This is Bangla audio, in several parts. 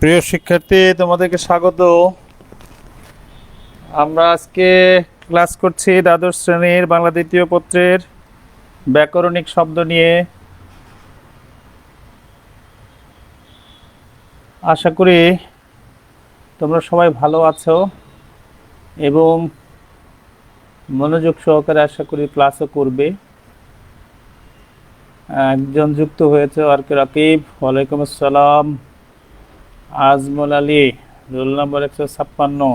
প্রিয় শিক্ষার্থী, তোমাদেরকে স্বাগত। আমরা আজকে ক্লাস করছি দ্বাদশ শ্রেণীর বাংলা দ্বিতীয় পত্রের ব্যাকরণিক শব্দ নিয়ে। আশা করি তোমরা সবাই ভালো আছো এবং মনোযোগ সহকারে আশা করি ক্লাসও করবে। একজন যুক্ত হয়েছে রাকিব। ওয়ালাইকুম আসসালাম। Ajmal Ali, roll number 156।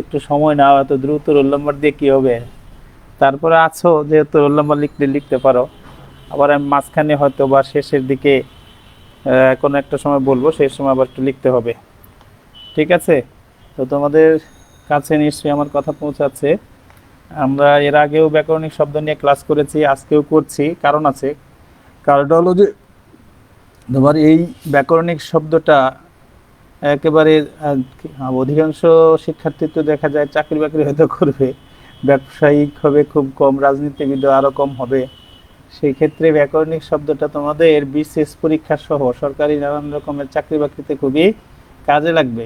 একটু সময় নাও, এত দ্রুত রোল নম্বর দিয়ে কী হবে? তারপরে আছো যেহেতু রোল নম্বর লিখতে পারো। আবার আমি মাঝখানে হয়তো বা শেষের দিকে কোনো একটা সময় বলবো, সেই সময় আবার একটু লিখতে হবে। ঠিক আছে? তো তোমাদের কাছে নিশ্চয়ই আমার কথা পৌঁছাচ্ছে। আমরা এর আগেও ব্যাকরণিক শব্দ নিয়ে ক্লাস করেছি, আজকেও করছি। কারণ আছে, কারণটা হলো যে তোমার এই ব্যাকরণিক শব্দটা একেবারে অধিকাংশ শিক্ষার্থী তো দেখা যায় চাকরি বাকরি হয়তো করবে, ব্যবসায়িক হবে খুব কম, রাজনীতিবিদ আরও কম হবে। সেই ক্ষেত্রে ব্যাকরণিক শব্দটা তোমাদের বিসিএস পরীক্ষা সহ সরকারি নানান রকমের চাকরি বাকরিতে খুবই কাজে লাগবে।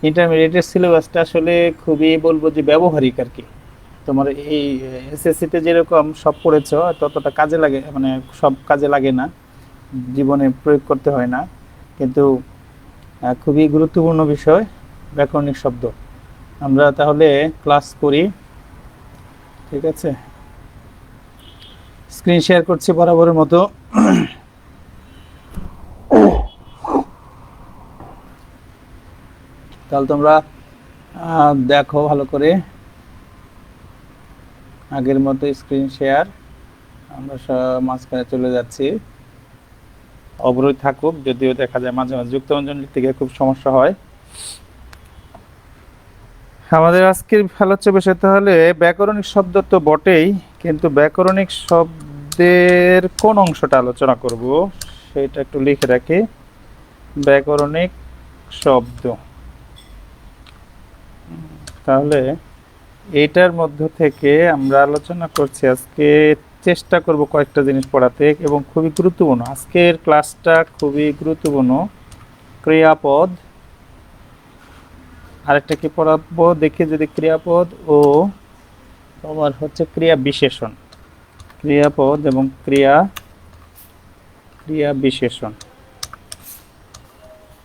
ইন্টারমিডিয়েটের সিলেবাসটা আসলে খুবই বলবো যে ব্যবহারিক আর কি। তোমার এই এসএসসিতে যেরকম সব পড়েছ ততটা কাজে লাগে, মানে সব কাজে লাগে না, জীবনে প্রয়োগ করতে হয় না, কিন্তু খুবই গুরুত্বপূর্ণ বিষয় ব্যাকরণিক শব্দ। আমরা তাহলে ক্লাস করি। ঠিক আছে, স্ক্রিন শেয়ার করছি বরাবরের মতো। তাহলে তোমরা দেখো ভালো করে, আগের মতো স্ক্রিন শেয়ার। আমরা মাঝখানে চলে যাচ্ছি, অবরোধ থাকুক, যদিও দেখা যায় মাঝে মাঝে যুক্তরঞ্জন লিখতে গিয়ে খুব সমস্যা হয়। আমাদের আজকের আলোচ্য বিষয় তাহলে ব্যাকরণিক শব্দ তো বটেই, কিন্তু ব্যাকরণিক শব্দের কোন অংশটা আলোচনা করব সেটা একটু লিখে রাখি। ব্যাকরণিক শব্দ, তাহলে এটার মধ্য থেকে আমরা আলোচনা করছি আজকে। চেষ্টা করব কয়েকটা জিনিস পড়াতে এবং খুবই গুরুত্বপূর্ণ, আজকের ক্লাসটা খুবই গুরুত্বপূর্ণ। ক্রিয়াপদ, আরেকটা কি পড়াবো দেখি যদি, ক্রিয়াপদ ও তোমার হচ্ছে ক্রিয়া বিশেষণ। ক্রিয়াপদ এবং ক্রিয়া বিশেষণ,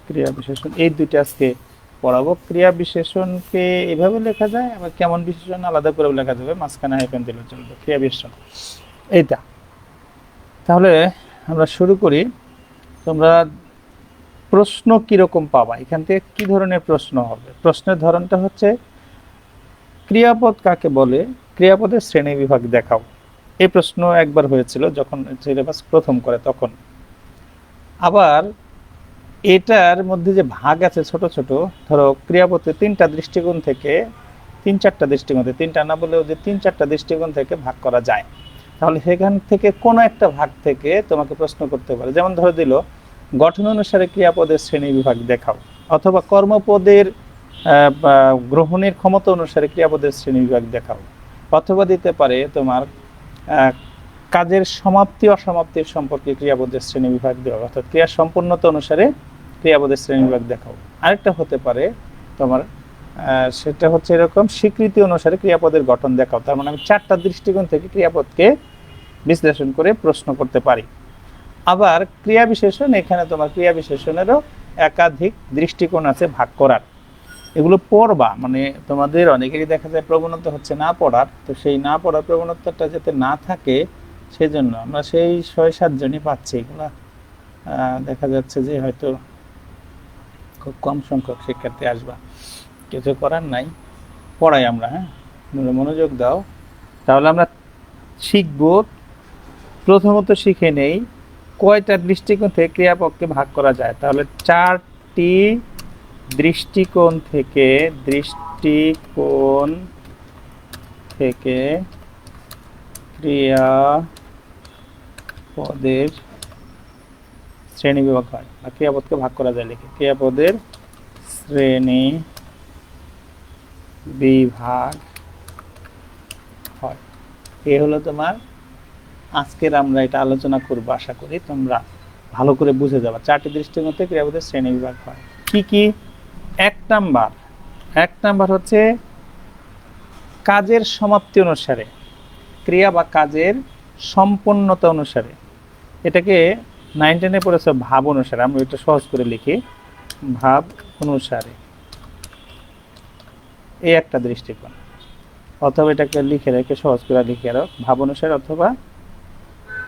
ক্রিয়া বিশেষণ এই দুইটা আজকে পড়াবো। ক্রিয়া বিশেষণকে এভাবে লেখা যায়, আবার কেমন বিশেষণ আলাদা করে লেখা যাবে, মাঝখানে হাইফেন দিলে চলবে। ক্রিয়া বিশেষণ এইটা। তাহলে আমরা শুরু করি। তোমরা প্রশ্ন কিরকম পাবা, এখান থেকে কি ধরনের প্রশ্ন হবে? প্রশ্নের ধরনটা হচ্ছে ক্রিয়াপদ কাকে বলে, ক্রিয়াপদের শ্রেণী বিভাগ দেখাও। এই প্রশ্ন একবার হয়েছিল যখন সিলেবাস প্রথম করে তখন। আবার এটার মধ্যে যে ভাগ আছে ছোট ছোট, ধরো ক্রিয়াপদকে তিনটা দৃষ্টিকোণ থেকে, তিন চারটা দৃষ্টিকোণ, তিনটা না বলেও যে তিন চারটা দৃষ্টিকোণ থেকে ভাগ করা যায়, তাহলে সেখান থেকে কোনো একটা ভাগ থেকে তোমাকে প্রশ্ন করতে পারে। যেমন ধরে দিল গঠন অনুসারে ক্রিয়াপদের শ্রেণী বিভাগ দেখাও, অথবা কর্মপদের গ্রহণের ক্ষমতা অনুসারে ক্রিয়াপদের শ্রেণী বিভাগ দেখাও, অথবা দিতে পারে তোমার কাজের সমাপ্তি অসমাপ্তির সম্পর্কে ক্রিয়াপদের শ্রেণী বিভাগ দেওয়া, অর্থাৎ ক্রিয়া সম্পূর্ণতা অনুসারে ক্রিয়াপদের শ্রেণী বিভাগ দেখাও। আরেকটা হতে পারে তোমার সেটা হচ্ছে এরকম, স্বীকৃতি অনুসারে ক্রিয়াপদের গঠন দেখাও। তার মানে আমি চারটা দৃষ্টিকোণ থেকে ক্রিয়াপদকে বিশ্লেষণ করে প্রশ্ন করতে পারি। আবার ক্রিয়া বিশেষণ, এখানে তোমার ক্রিয়া বিশেষণেরও একাধিক দৃষ্টিকোণ আছে ভাগ করার। এগুলো পড়বা, মানে তোমাদের অনেকেরই দেখা যায় প্রবণতা হচ্ছে না পড়ার, তো সেই না পড়ার প্রবণতাটা যাতে না থাকে সেজন্য আমরা সেই 6-7 জনই পাচ্ছি। এগুলা দেখা যাচ্ছে যে হয়তো খুব কম সংখ্যক শিক্ষার্থী আসবা, কিছু করার নাই, পড়াই আমরা। হ্যাঁ, মনোযোগ দাও। তাহলে আমরা শিখব, প্রথমত শিখে নেই কয়টা দৃষ্টিকোণ থেকে ক্রিয়াপদকে ভাগ করা যায়। তাহলে চারটি দৃষ্টিকোণ থেকে ক্রিয়াপদের শ্রেণী বিভাগ হয়, বা ক্রিয়াপদকে ভাগ করা যায় লিখে, ক্রিয়াপদের শ্রেণী বিভাগ হয়। এ হলো তোমার আজকের আমরা এটা আলোচনা করবো। আশা করি তোমরা ভালো করে বুঝে যাবা। চারটি দৃষ্টিকোণ থেকে ক্রিয়াপদের শ্রেণী বিভাগ হয়। কি কি? এক নাম্বার, এক নাম্বার হচ্ছে কাজের সমাপ্তি অনুসারে, ক্রিয়া বা কাজের সম্পন্নতা অনুসারে। এটাকে 9 10-এ পড়েছে ভাব অনুসারে, আমরা এটা সহজ করে লিখি ভাব অনুসারে, এই একটা দৃষ্টিকোণ। অথবা এটাকে লিখে রেখে সহজ করে লিখে রাখ ভাব অনুসারে, অথবা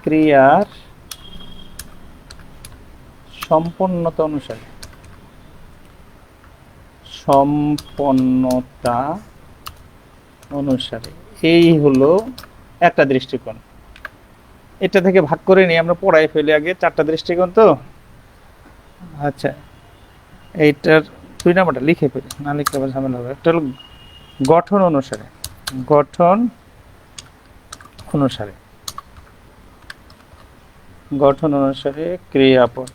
ক্রিয়ার সম্পন্নতা অনুসারে, সম্পন্নতা অনুসারে, এই হলো একটা দৃষ্টিকোণ। এটা থেকে ভাগ করে নিয়ে আমরা পড়াই ফেলি আগে, 4টা দৃষ্টিকোণ তো। আচ্ছা, এইটার 2 নাম্বারটা লিখে ফেলি, না লিখতে আবার ঝামেলা হবে। একটা হলো গঠন অনুসারে, গঠন অনুসারে, গঠন অনুসারে ক্রিয়াপদ।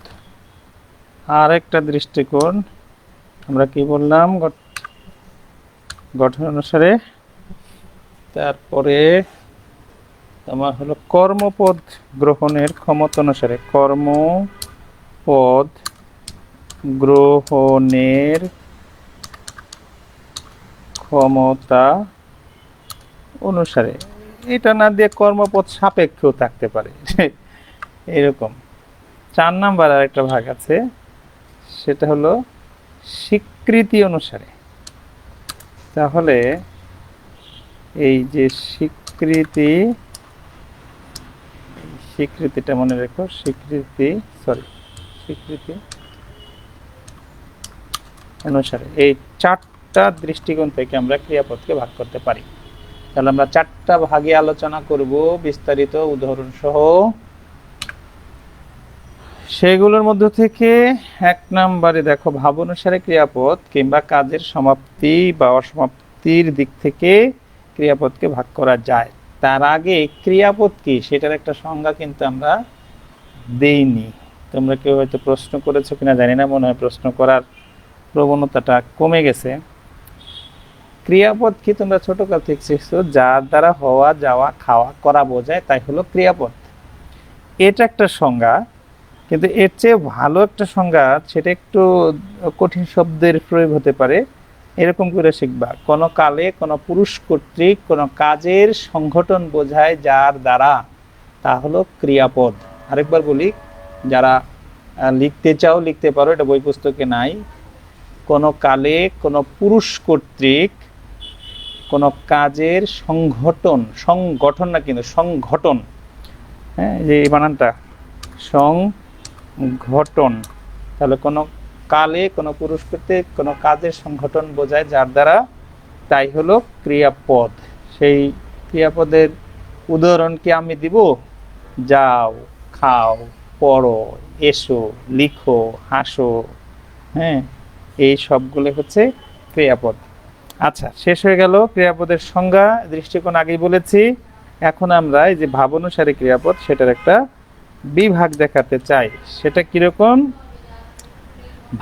আর একটা দৃষ্টিকোণ আমরা কি বললাম, গঠন অনুসারে। তারপরে তোমার হলো কর্মপদ গ্রহণের ক্ষমতা অনুসারে, কর্মপদ গ্রহণের ক্ষমতা অনুসারে। এটা না দিয়ে কর্মপদ সাপেক্ষেও থাকতে পারে এরকম। 4 নাম্বার আর একটা ভাগ আছে, সেটা হলো স্বীকৃতি অনুসারে। তাহলে এই যে স্বীকৃতি, স্বীকৃতিটা মনে রেখো, স্বীকৃতি অনুসারে, এই 4টা দৃষ্টিকোণ থেকে আমরা ক্রিয়াপদকে ভাগ করতে পারি। তাহলে আমরা 4টা ভাগে আলোচনা করব বিস্তারিত উদাহরণ সহ। সেগুলোর মধ্য থেকে 1 নম্বরে দেখো, ভাব অনুসারে ক্রিয়াপদ কিংবা কাজের সমাপ্তি বা অসমাপ্তির দিক থেকে ক্রিয়াপদকে ভাগ করা যায়। তার আগে ক্রিয়াপদ কি সেটার একটা সংজ্ঞা কিন্তু আমরা দেইনি। তোমরা কেউ হয়তো প্রশ্ন করেছো কিনা জানি না, মনে হয় প্রশ্ন করার প্রবণতাটা কমে গেছে। ক্রিয়াপদ কি তোমরা ছোটকাল থেকে শিখছো, যার দ্বারা হওয়া, যাওয়া, খাওয়া, করা বোঝায়, তাই হলো ক্রিয়াপদ। এটা একটা সংজ্ঞা, কিন্তু এর চেয়ে ভালো একটা সংজ্ঞা, সেটা একটু কঠিন শব্দের প্রয়োগ হতে পারে। এরকম করে শিখবা, কোনো কালে কোনো পুরুষ কর্তৃক কোনো কাজের সংগঠন বোঝায় যার দ্বারা, তা হলো ক্রিয়াপদ। আরেকবার বলি, যারা লিখতে চাও লিখতে পারো, এটা বই পুস্তকে নাই। কোনো কালে কোনো পুরুষ কর্তৃক কোনো কাজের সংগঠন না কিন্তু সংগঠন, হ্যাঁ, যে এই বানানটা সংগঠন। তাহলে কোনো কালে কোনো পুরুষ কর্তৃক কোনো কাজের সংগঠন বোঝায় যার দ্বারা, তাই হলো ক্রিয়াপদ। সেই ক্রিয়াপদের উদাহরণ কি আমি দিব? যাও, খাও, পড়ো, এসো, লিখো, হাসো, হ্যাঁ, এই সবগুলো হচ্ছে ক্রিয়াপদ। আচ্ছা, শেষ হয়ে গেল ক্রিয়াপদের সংজ্ঞা, দৃষ্টিকোণ আগেই বলেছি। এখন আমরা এই যে ভাব অনুসারে ক্রিয়াপদ, সেটার একটা বিভাগ দেখাতে চাই। সেটা কিরকম?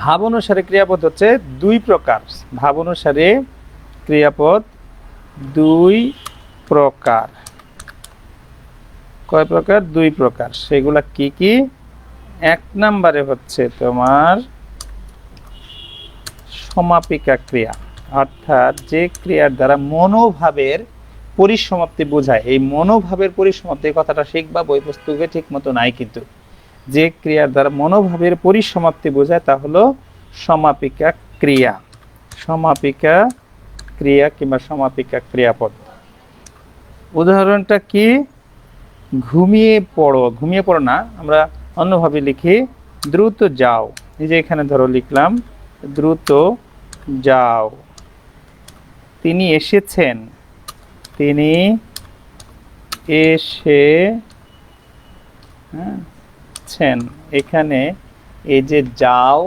ভাব অনুসারে ক্রিয়াপদ হচ্ছে 2 প্রকার। ভাব অনুসারে ক্রিয়াপদ 2 প্রকার। কয় প্রকার? 2 প্রকার। সেগুলা কি কি? 1 নম্বরে হচ্ছে তোমার সমাপিকা ক্রিয়া, অর্থাৎ যে ক্রিয়ার দ্বারা মনোভাবের পরিসমাপ্তি বোঝায়। এই মনোভাবের পরিসমাপ্তি কথাটা শিখবা, বই পুস্তকে ঠিক মতো নাই, কিন্তু যে ক্রিয়ার দ্বারা মনোভাবের পরিসমাপ্তি বোঝায় তা হলো সমাপিকা ক্রিয়া। সমাপিকা ক্রিয়া কিংবা সমাপিকা ক্রিয়াপদ। উদাহরণটা কি? ঘুমিয়ে পড়ো, ঘুমিয়ে পড়ো না, আমরা অন্যভাবে লিখি দ্রুত যাও। এই যে এখানে ধরো লিখলাম দ্রুত যাও। তিনি এসেছেন, তিনি এসেছেন। এখানে এই যে যাও,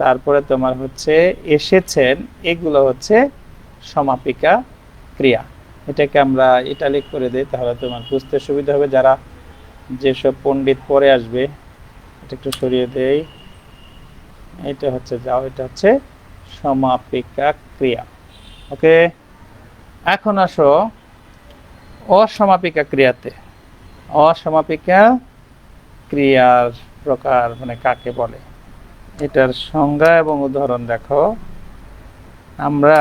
তারপরে তোমার হচ্ছে এসেছেন, এগুলো হচ্ছে সমাপিকা ক্রিয়া। এটাকে আমরা ইটালিক করে দিই, তাহলে তোমার বুঝতে সুবিধা হবে। যারা যেসব পণ্ডিত পরে আসবে, এটা একটু সরিয়ে দেই। এটা হচ্ছে যাও, এটা হচ্ছে সমাপিকা ক্রিয়া। ওকে, এখন আসো অসমাপিকা ক্রিয়াতে। অসমাপিকা ক্রিয়ার প্রকার মানে কাকে বলে? এটার সংজ্ঞা এবং উদাহরণ দেখো। আমরা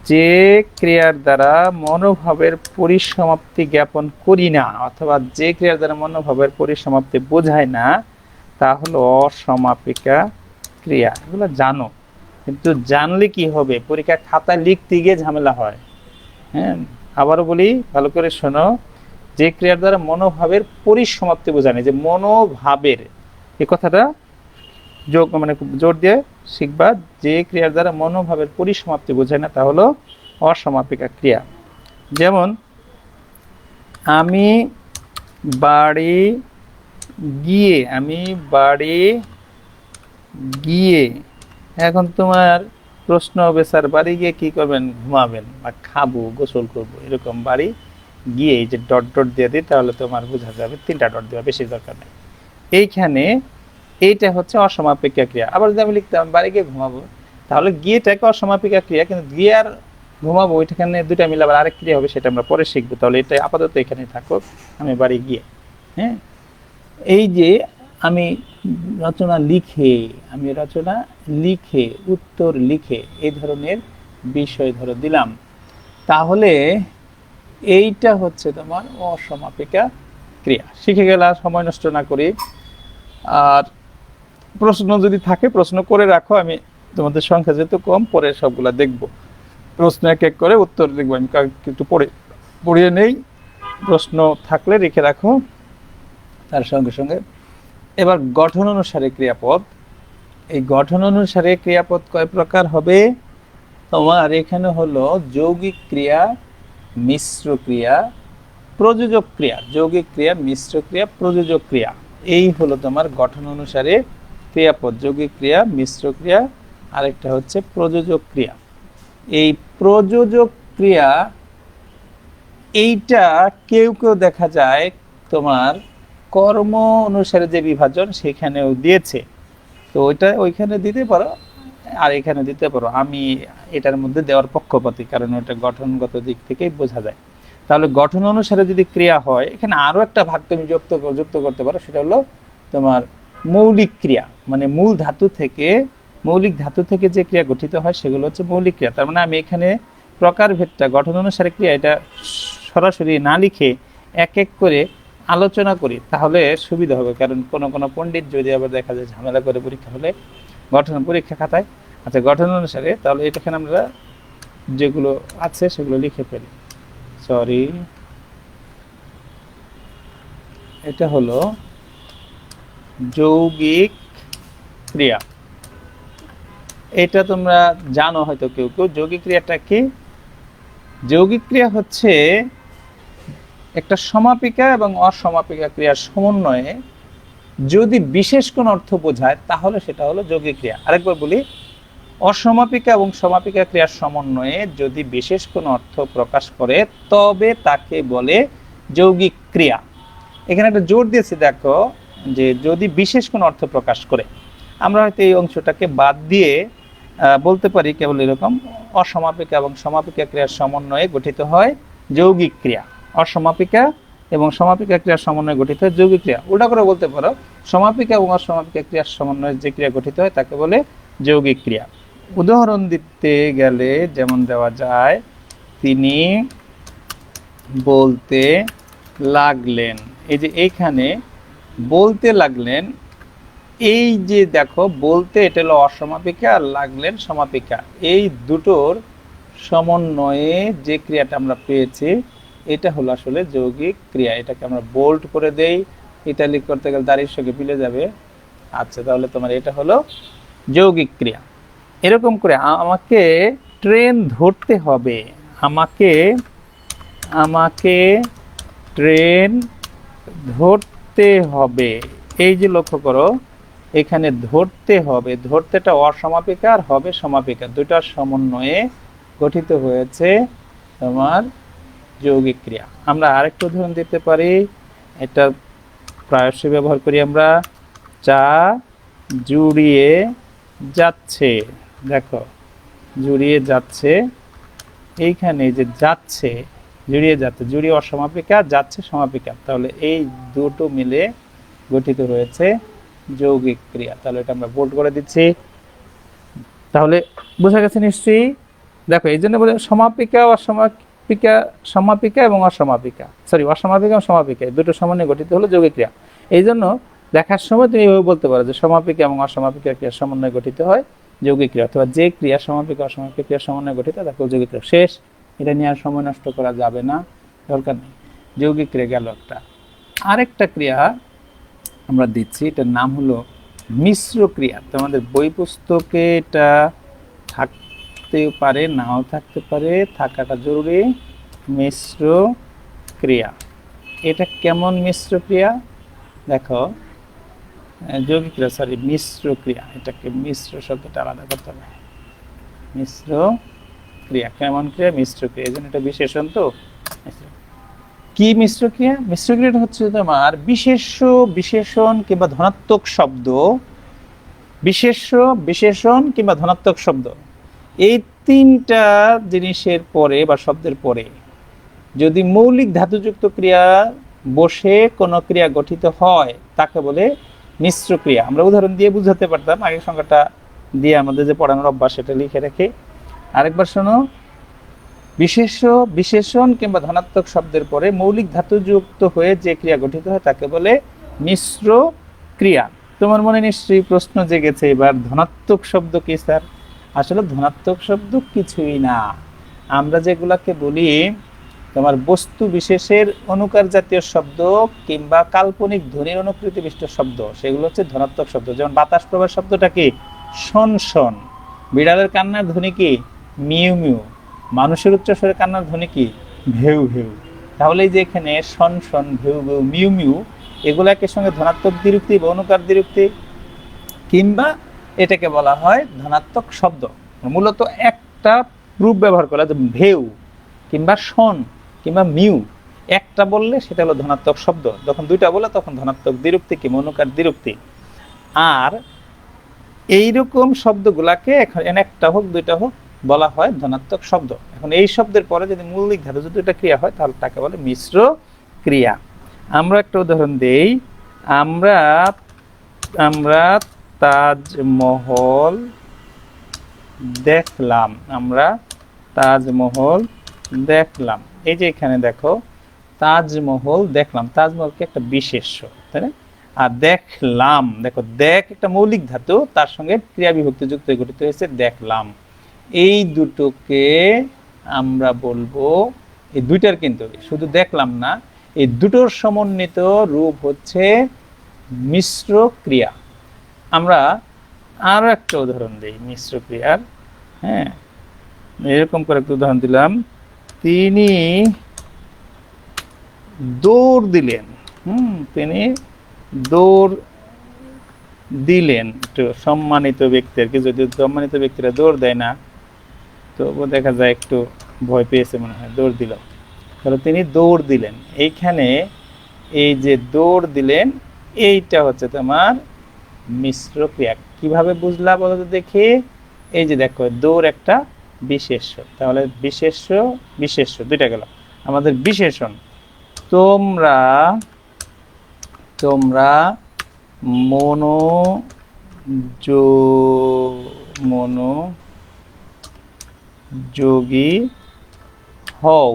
যে ক্রিয়ার দ্বারা মনোভাবের পরিসমাপ্তি জ্ঞাপন করি না, অথবা যে ক্রিয়ার দ্বারা মনোভাবের পরিসমাপ্তি বোঝায় না, তা হলো অসমাপিকা ক্রিয়া। এগুলো জানো, কিন্তু জানলে কি হবে, পরীক্ষা খাতায় লিখতে গিয়ে ঝামেলা হয়। হ্যাঁ, আবারও বলি, ভালো করে শোনো। যে ক্রিয়ার দ্বারা মনোভাবের পরিসমাপ্তি বোঝায় না, যে মনোভাবের, এই কথাটা যোগ মানে জোর দিয়ে শিখবা। যে ক্রিয়ার দ্বারা মনোভাবের পরিসমাপ্তি বোঝায় না, তা হলো অসমাপিকা ক্রিয়া। যেমন আমি বাড়ি গিয়ে, এখন তোমার প্রশ্ন হবে, স্যার বাড়ি গিয়ে কি করবেন? ঘুমাবেন বা খাবো, গোসল করব, এরকম বাড়ি গিয়ে এই যে ডট ডট দিয়ে দিই, তাহলে তোমার বোঝা যাবে। 3টা ডট দেওয়া, বেশি দরকার নেই। এইখানে এইটা হচ্ছে অসমাপিকা ক্রিয়া। আবার যদি আমি লিখতাম বাড়ি গিয়ে ঘুমাবো, তাহলে গিয়েটাকে অসমাপিকা ক্রিয়া, কিন্তু গিয়ে আর ঘুমাবো ওইখানে দুইটা মিলে আবার আরেক ক্রিয়া হবে, সেটা আমরা পরে শিখবো। তাহলে এটা আপাতত এখানে থাকুক, আমি বাড়ি গিয়ে। হ্যাঁ, এই যে আমি রচনা লিখে উত্তর লিখে, এই ধরনের বিষয় ধরো দিলাম, তাহলে এইটা হচ্ছে তোমার অসমাপিকা ক্রিয়া। শিখে গেলে আর সময় নষ্ট না করি। আর প্রশ্ন যদি থাকে প্রশ্ন করে রাখো, আমি তোমাদের সংখ্যা যেহেতু কম, পরে সবগুলা দেখব। প্রশ্ন এক এক করে উত্তর দেখবো, আমি একটু পড়িয়ে নেই। প্রশ্ন থাকলে রেখে রাখো তার সঙ্গে সঙ্গে। এবার গঠন অনুসারে ক্রিয়াপদ। এই গঠন অনুসারে ক্রিয়াপদ কয় প্রকার হবে? তোমার এখানে হলো যৌগিক ক্রিয়া, মিশ্র ক্রিয়া, প্রযোজক ক্রিয়া। যৌগিক ক্রিয়া, মিশ্র ক্রিয়া, প্রযোজক ক্রিয়া, এই হলো তোমার গঠন অনুসারে ক্রিয়াপদ। যৌগিক ক্রিয়া, মিশ্র ক্রিয়া, আরেকটা হচ্ছে প্রযোজক ক্রিয়া। এই প্রযোজক ক্রিয়া, এইটা কেউ কেউ দেখা যায় তোমার কর্ম অনুসারে যে বিভাজন সেখানেও দিয়েছে, তো ওইখানে দিতে পারো আর এখানে দিতে পারো। আমি এটার মধ্যে দেওয়ার পক্ষপাতী, কারণ ওটা গঠনগত দিক থেকেই বোঝা যায়। তাহলে গঠন অনুসারে যদি ক্রিয়া হয়, এখানে আরো একটা ভাগ তুমি যুক্ত করতে পারো, সেটা হলো তোমার মৌলিক ক্রিয়া। মানে মৌলিক ধাতু থেকে যে ক্রিয়া গঠিত হয় সেগুলো হচ্ছে মৌলিক ক্রিয়া। তার মানে আমি এখানে প্রকারভেদটা গঠন অনুসারে ক্রিয়া, এটা সরাসরি না লিখে এক এক করে আলোচনা করি, তাহলে সুবিধা হবে। কারণ কোনো পণ্ডিত যদি আবার দেখা যায় ঝামেলা করে পরীক্ষা হলে, পরীক্ষা খাতায়, আচ্ছা গঠন অনুসারে, তাহলে এখানে আমরা যেগুলো আছে সেগুলো লিখে ফেলি। সরি, এটা হলো যৌগিক ক্রিয়া। এটা তোমরা জানো হয়তো কেউ কেউ। যৌগিক ক্রিয়াটা কি? যৌগিক ক্রিয়া হচ্ছে একটা সমাপিকা এবং অসমাপিকা ক্রিয়ার সমন্বয়ে যদি বিশেষ কোন অর্থ বোঝায়, তাহলে সেটা হলো যৌগিক ক্রিয়া। আরেকবার বলি, অসমাপিকা এবং সমাপিকা ক্রিয়ার সমন্বয়ে যদি বিশেষ কোন অর্থ প্রকাশ করে, তবে তাকে বলে যৌগিক ক্রিয়া। এখানে একটা জোর দিয়েছি, দেখো, যে যদি বিশেষ কোন অর্থ প্রকাশ করে। আমরা হয়তো এই অংশটাকে বাদ দিয়ে বলতে পারি কেবল এরকম, অসমাপিকা এবং সমাপিকা ক্রিয়ার সমন্বয়ে গঠিত হয় যৌগিক ক্রিয়া। অসমাপিকা এবং সমাপিকা ক্রিয়ার সমন্বয়ে গঠিত হয় যৌগিক ক্রিয়া। উল্টা করে বলতে পারো, সমাপিকা এবং অসমাপিকা ক্রিয়ার সমন্বয়ে যে ক্রিয়া গঠিত হয় তাকে বলে যৌগিক ক্রিয়া। উদাহরণ দিতে গেলে যেমন দেওয়া যায়, তিনি বলতে লাগলেন। এই যে এইখানে বলতে লাগলেন, এই যে দেখো, বলতে এটা হলো অসমাপিকা আর লাগলেন সমাপিকা, এই দুটোর সমন্বয়ে যে ক্রিয়াটা আমরা পেয়েছি, এটা হলো আসলে যৌগিক ক্রিয়া। এটাকে আমরা বোল্ড করে দেই, ইটালিক করতে গেলে দাঁড়ির সঙ্গে মিলে যাবে। আচ্ছা, তাহলে তোমার এটা হলো যৌগিক ক্রিয়া। এরকম করে আমাকে ট্রেন ধরতে হবে, আমাকে ট্রেন ধরতে হবে। এই যে লক্ষ্য করো, এখানে ধরতে হবে, ধরতেটা অসমাপিকা আর হবে সমাপিকা, দুটার সমন্বয়ে গঠিত হয়েছে তোমার যৌগিক ক্রিয়া। আমরা আরেকটা উদাহরণ দিতে পারি, এটা প্রায়শই ব্যবহার করি আমরা। চা জুড়িয়ে যাচ্ছে, দেখো জুড়িয়ে যাচ্ছে, এইখানে যে যাচ্ছে, জুড়িয়ে অসমাপিকা, যাচ্ছে সমাপিকা, তাহলে এই দুটো মিলে গঠিত হয়েছে যৌগিক ক্রিয়া। তাহলে এটা আমরা বোল্ড করে দিচ্ছি। তাহলে বোঝা গেছে নিশ্চয়ই। দেখো এই জন্য বলে সমাপিকা অসমাপিকা, সমাপিকা এবং অসমাপিকা, অসমাপিকা এবং সমাপিকা দুটো সমন্বয়ে গঠিত হলো যৌগিক ক্রিয়া। এই জন্য দেখার সময় তুমি এভাবে বলতে পারো যে সমাপিকা এবং অসমাপিকা ক্রিয়ার সমন্বয়ে গঠিত হয় যৌগিক ক্রিয়া, অথবা যে ক্রিয়া সমাপিকা অসমাপিকা ক্রিয়ার সমন্বয়ে গঠিত তাকে যৌগিক ক্রিয়া। শেষ, এটা নিয়ে আর সময় নষ্ট করা যাবে না, দরকার নেই। যৌগিক ক্রিয়া গেল একটা। আরেকটা ক্রিয়া আমরা দিচ্ছি, এটার নাম হলো মিশ্র ক্রিয়া। তোমাদের বই পুস্তকে এটা থাকতেও পারে, নাও থাকতে পারে, থাকাটা জরুরি। মিশ্র ক্রিয়া, এটা কেমন মিশ্র ক্রিয়া? দেখো যৌগিক ক্রিয়া, মিশ্র ক্রিয়া, এটাকে মিশ্র শব্দটা আলাদা করতে হবে। মিশ্র ক্রিয়া কেমন ক্রিয়া? মিশ্র ক্রিয়া, এই জন্য এটা বিশেষণ। তো কি মিশ্র ক্রিয়া? মিশ্র ক্রিয়াটা হচ্ছে তোমার বিশেষ্য, বিশেষণ কিংবা ধনাত্মক শব্দ, বিশেষ্য, বিশেষণ কিংবা ধনাত্মক শব্দ, এই তিনটা জিনিসের পরে বা শব্দের পরে যদি মৌলিক ধাতুযুক্ত ক্রিয়া বসে কোনো ক্রিয়া গঠিত হয় তাকে বলে মিশ্র ক্রিয়া। আমরা উদাহরণ দিয়ে বুঝাতে পারতাম, আগের সংখ্যাটা দিয়ে আমাদের যে পড়ানোর অভ্যাস সেটা লিখে রেখে আরেকবার শোনো। বিশেষ্য, বিশেষণ কিংবা ধনাত্মক শব্দের পরে মৌলিক ধাতুযুক্ত হয়ে যে ক্রিয়া গঠিত হয় তাকে বলে মিশ্র ক্রিয়া। তোমার মনে নিশ্চয়ই প্রশ্ন জেগেছে এবার, ধনাত্মক শব্দ কি স্যার? আসলে ধনাত্মক শব্দ কিছুই না, আমরা যেগুলাকে বলি তোমার বস্তু বিশেষের অনুকার জাতীয় শব্দ কিংবা কাল্পনিক ধ্বনির অনুকৃতি বিশিষ্ট শব্দ, সেগুলো হচ্ছে ধনাত্মক শব্দ। যেমন বাতাস প্রবাহ শব্দটা কি? শন শন। বিড়ালের কান্নার ধ্বনি কি? Mu mu. মানুষের উচ্চস্বরের কান্নার ধ্বনি কি? ভেউ ভেউ। তাহলে এই যে এখানে শন শন, ভেউ ভেউ, মিউ মিউ, এগুলো একের সঙ্গে ধনাত্মক দ্বিরুক্তি বা অনুকার দ্বিরুক্তি, কিংবা এটাকে বলা হয় ধনাত্মক শব্দ। মূলত একটা রূপ ব্যবহার করা, যে ভেউ কিংবা শন কিংবা মিউ, একটা বললে সেটা হলো ধনাত্মক শব্দ, যখন দুইটা বলে তখন ধনাত্মক দ্বিরুক্তি কিংবা অনুকার দ্বিরুক্তি। আর এইরকম শব্দগুলাকে এখন একটা হোক দুইটা হোক বলা হয় ধনাত্মক শব্দ। এখন এই শব্দের পরে যদি মৌলিক ধাতুযুক্ত একটা ক্রিয়া হয় তাহলে তাকে বলে মিশ্র ক্রিয়া। আমরা একটা উদাহরণ দেই। আমরা আমরা তাজমহল দেখলাম। আমরা তাজমহল দেখলাম। এই যে এখানে দেখো তাজমহল দেখলাম, তাজমহলকে একটা বিশেষ্য, তাই না? আর দেখলাম, দেখো দেখ একটা মৌলিক ধাতু, তার সঙ্গে ক্রিয়া বিভক্তি যুক্ত গঠিত হয়েছে দেখলাম। এই দুটোকে আমরা বলবো, এই দুইটার কিন্তু শুধু দেখলাম না, এই দুটোর সমন্বিত রূপ হচ্ছে মিশ্র ক্রিয়া। আমরা আরো একটা উদাহরণ দিই মিশ্র ক্রিয়ার। হ্যাঁ, এরকম করে একটা উদাহরণ দিলাম। তিনি দৌড় দিলেন। তিনি দৌড় দিলেন। একটু সম্মানিত ব্যক্তির কি, যদি সম্মানিত ব্যক্তিরা দৌড় দেয় না, তবু দেখা যায় একটু ভয় পেয়েছে মনে হয়, দৌড় দিল। তাহলে তিনি দৌড় দিলেন, এইখানে এই যে দৌড় দিলেন, এইটা হচ্ছে তোমার মিশ্র ক্রিয়া। কিভাবে বুঝলা বলো তো দেখি? এই যে দেখো দৌড় একটা বিশেষ্য, তাহলে বিশেষ্য বিশেষ্য দুইটা গেল। আমাদের বিশেষণ, তোমরা তোমরা মনোযোগী হও।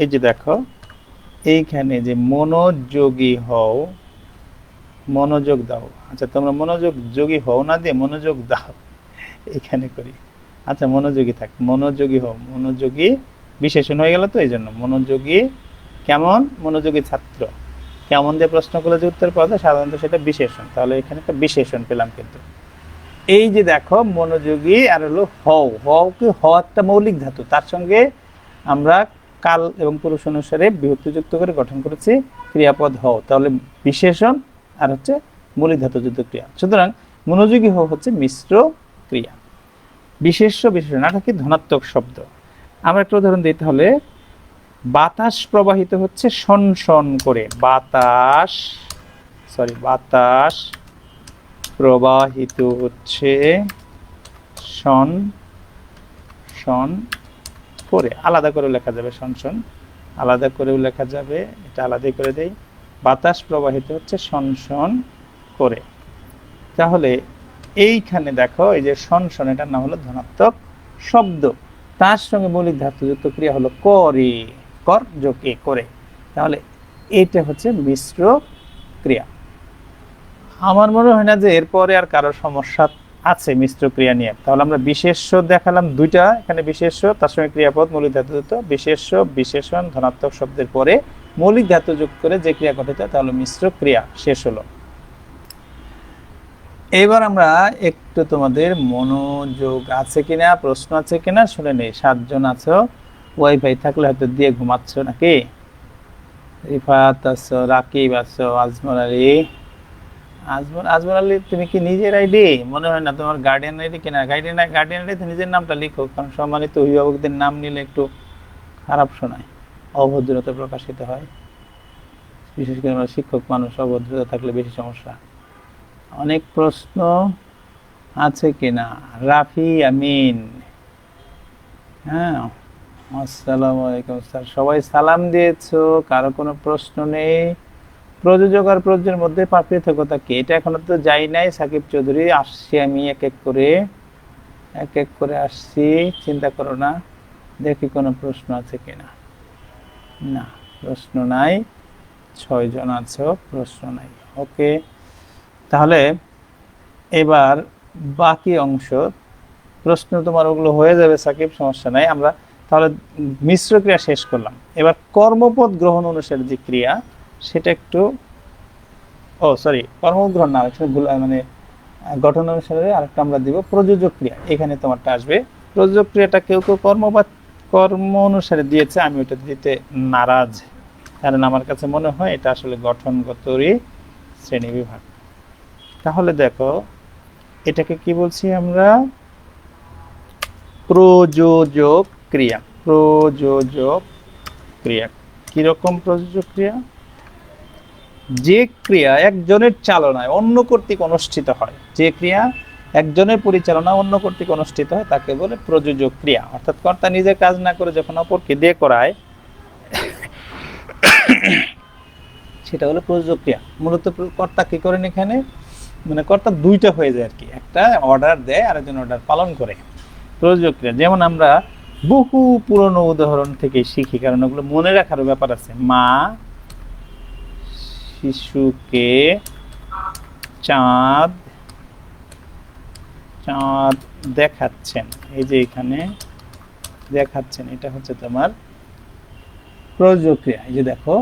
এই যে দেখো এইখানে যে মনোযোগী হও, মনোযোগ দাও। আচ্ছা, তোমরা মনোযোগী হও না দিয়ে মনোযোগ দাও এখানে করি। আচ্ছা, মনোযোগী থাক, মনোযোগী হও, মনোযোগী বিশেষণ হয়ে গেল। তো এই জন্য মনোযোগী কেমন? মনোযোগী ছাত্র। কেমন দিয়ে প্রশ্ন করলে যে উত্তর পাওয়া যায় সাধারণত সেটা বিশেষণ, তাহলে এখানে একটা বিশেষণ পেলাম। কিন্তু এই যে দেখো মনোযোগী আর হলো হও, হও কি? হ একটা মৌলিক ধাতু, তার সঙ্গে আমরা কাল এবং পুরুষ অনুসারে বিভক্তিযুক্ত করে গঠন করেছি ক্রিয়াপদ হও, তাহলে বিশেষণ আর হচ্ছে মৌলিক ধাতুযুক্ত ক্রিয়া। সুতরাং মনোযোগী হও হচ্ছে মিশ্র ক্রিয়া। বিশেষ্য বিশেষণ এটা কি? ধনাত্মক শব্দ। আমরা একটা উদাহরণ দিতে হলে, বাতাস প্রবাহিত হচ্ছে শন শন করে। বাতাস প্রবাহিত হচ্ছে শন শন করে। আলাদা করে লেখা যাবে, শন শন আলাদা করেও লেখা যাবে, এটা আলাদাই করে দেই। বাতাস প্রবাহিত হচ্ছে শন শন করে। তাহলে এইখানে দেখো এই যে শন শন, এটার নাম হলো ধনাত্মক শব্দ, তার সঙ্গে মৌলিক ধাতুযুক্ত ক্রিয়া হলো করে, কর যোগ এ, করে। তাহলে এইটা হচ্ছে মিশ্র ক্রিয়া। আমার মনে হয় না যে এরপরে আর কারো সমস্যা আছে মিশ্র ক্রিয়া নিয়ে। তাহলে আমরা বিশেষ্য দেখালাম দুইটা, এখানে বিশেষ্য, তার সঙ্গে ক্রিয়াপদ, মৌলিক ধাতুযুক্ত, বিশেষ্য, বিশেষণ, ধনাত্মক শব্দের পরে মৌলিক ধাতু যোগ করে যে ক্রিয়া ঘটিত তা হলো মিশ্র ক্রিয়া। শেষ হলো। এবার আমরা একটু তোমাদের মনোযোগ আছে কিনা, প্রশ্ন আছে কিনা শুনে নেই। 7 জন আছো, ওয়াইফাই থাকলে হয়তো দিয়ে ঘুমাচ্ছ নাকি? রিফাত আছো, রাকিব আছো, আজমল আলী। আজমল আলী, তুমি কি নিজের আইডি? মনে হয় না, তোমার গার্ডিয়ান আইডি কিনা। গার্ডিয়ান আইডি নিজের নামটা লিখো, কারণ সম্মানিত অভিভাবকদের নাম নিলে একটু খারাপ শোনায়, অভদ্রতা প্রকাশিত হয়। বিশেষ করে আমরা শিক্ষক মানুষ, অভদ্রতা থাকলে বেশি সমস্যা। অনেক প্রশ্ন আছে কিনা? রাফি আমিন, হ্যাঁ, আসসালামু আলাইকুম স্যার। সবাই সালাম দিয়েছো, কারো কোনো প্রশ্ন নেই? প্রযোজক আর প্রযোজকের মধ্যে পার্থক্যটা কি? এটা এখনো তো যাই নাই সাকিব চৌধুরী, আসছি আমি এক এক করে আসছি, চিন্তা করো না। দেখি কোনো প্রশ্ন আছে কিনা। না, প্রশ্ন নাই। 6 জন আছো, প্রশ্ন নাই। ওকে, তাহলে এবার বাকি অংশ প্রশ্ন তোমার ওগুলো হয়ে যাবে সাকিব, সমস্যা নাই। আমরা তাহলে মিশ্র ক্রিয়া শেষ করলাম। এবার কর্মপদ গ্রহণ অনুসারে যে ক্রিয়া, সেটা একটু, কর্মপদ গ্রহণ না, মানে গঠন অনুসারে আরেকটা আমরা দিব প্রযোজক ক্রিয়া। এখানে তোমারটা আসবে প্রযোজক ক্রিয়াটা। কেউ কেউ কর্ম অনুসারে দিয়েছে, আমি ওটা দিতে নারাজ, কারণ আমার কাছে মনে হয় এটা আসলে গঠনগতরই শ্রেণী বিভাগ। তাহলে দেখো, এটাকে কি বলছি আমরা? প্রযোজক ক্রিয়া। প্রযোজক ক্রিয়া কিরকম? প্রযোজক ক্রিয়া যে ক্রিয়া একজনের চালনায় অন্য কর্তৃক অনুষ্ঠিত হয়, যে ক্রিয়া একজনের পরিচালনা অন্য কর্তৃক অনুষ্ঠিত হয় তাকে বলে প্রযোজক ক্রিয়া। অর্থাৎ কর্তা নিজে কাজ না করে যখন অপরকে দিয়ে করায়, সেটা হলো প্রযোজক ক্রিয়া। মূলত কর্তা কি করেন এখানে, মানে কর্তা দুইটা হয়ে যায় আর কি, একটা অর্ডার দেয় আর একজন অর্ডার পালন করে। প্রযোজক ক্রিয়া যেমন আমরা বহু পুরনো উদাহরণ থেকে শিখি, কারণ ওগুলো মনে রাখার ব্যাপার আছে। মা শিশুকে চাঁদ চাঁদ দেখাচ্ছেন, এই যে এখানে দেখাচ্ছেন, এটা হচ্ছে তোমার প্রযোজক ক্রিয়া। এই যে দেখো,